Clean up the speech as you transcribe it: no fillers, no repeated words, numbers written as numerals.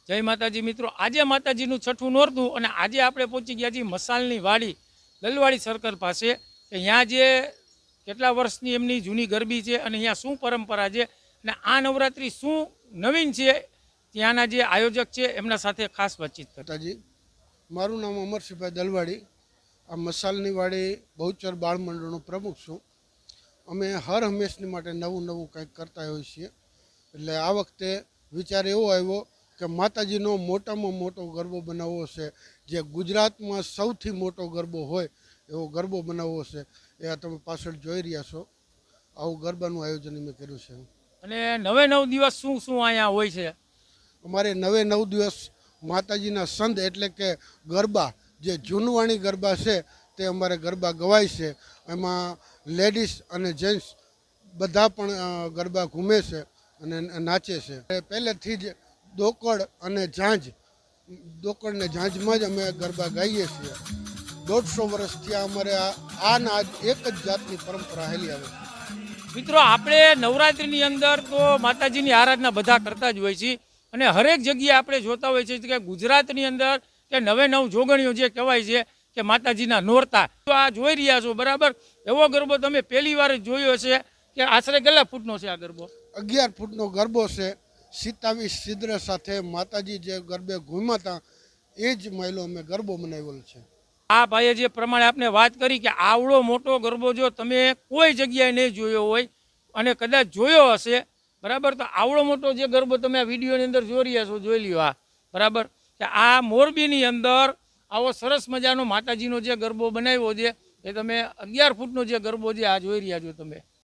જય માતાજી મિત્રો, આજે માતાજીનું છઠ્ઠું નોરતું અને આજે આપણે પહોંચી ગયા છીએ મસાલની વાડી દલવાડી સર્કલ પાસે કે અહીંયા જે કેટલા વર્ષની એમની જૂની ગરબી છે અને અહીંયા શું પરંપરા છે અને આ નવરાત્રિ શું નવીન છે ત્યાંના જે આયોજક છે એમના સાથે ખાસ વાતચીત માતાજી, મારું નામ અમરસિંહભાઈ દલવાડી. આ મસાલની વાડી બહુચર બાળ મંડળનો પ્રમુખ છું. અમે હર હંમેશની માટે નવું નવું કંઈક કરતા હોઈએ છીએ. એટલે આ વખતે વિચાર એવો આવ્યો કે માતાજીનો મોટામાં મોટો ગરબો બનાવવો છે, જે ગુજરાતમાં સૌથી મોટો ગરબો હોય એવો ગરબો બનાવવો છે. એ આ તમે પાછળ જોઈ રહ્યા છો. આવું ગરબાનું આયોજન મેં કર્યું છે. અને 9 દિવસ શું શું અહીંયા હોય છે? અમારે 9 દિવસ માતાજીના સંદ એટલે કે ગરબા, જે જૂનવાણી ગરબા છે તે અમારે ગરબા ગવાય છે. એમાં લેડીઝ અને જેન્ટ્સ બધા પણ ગરબા ઘૂમે છે અને નાચે છે. પહેલેથી જ દોકડ અને ઝાંઝ, દોકડ ને ઝાંઝમાં જ અમે ગરબા ગાઈએ છીએ. 150 વર્ષથી અમારે આના એક જ જાતની પરંપરા હેલી આવે છે. મિત્રો, આપણે નવરાત્રિની અંદર તો માતાજીની આરાધના બધા કરતા જ હોય છે અને હરેક જગ્યાએ આપણે જોતા હોય છે કે ગુજરાતની અંદર કે 9 જોગણીઓ જે કહેવાય છે કે માતાજીના નોરતા, આ જોઈ રહ્યા છો બરાબર. એવો ગરબો તમે પહેલી વાર જોયો છે કે આશરે કેટલા ફૂટનો છે આ ગરબો? 11 ફૂટનો ગરબો છે. 27 છિદ્ર સાથે માતાજી જે ગરબે ઘૂમ્યા હતા એ જ માયલો અમે ગરબો બનાવેલો છે. આ ભાઈએ જે પ્રમાણે આપણે વાત કરી કે આવડો મોટો ગરબો જો તમે કોઈ જગ્યાએ નહીં જોયો હોય અને કદાચ જોયો હશે બરાબર, તો આવડો મોટો જે ગરબો તમે આ વિડીયોની અંદર જોઈ રહ્યા છો, જોઈ લ્યો. આ બરાબર કે આ મોરબીની અંદર આવો સરસ મજાનો માતાજીનો જે ગરબો બનાવ્યો છે એ તમે 11 ફૂટનો જે ગરબો છે આ જોઈ રહ્યા છો તમે.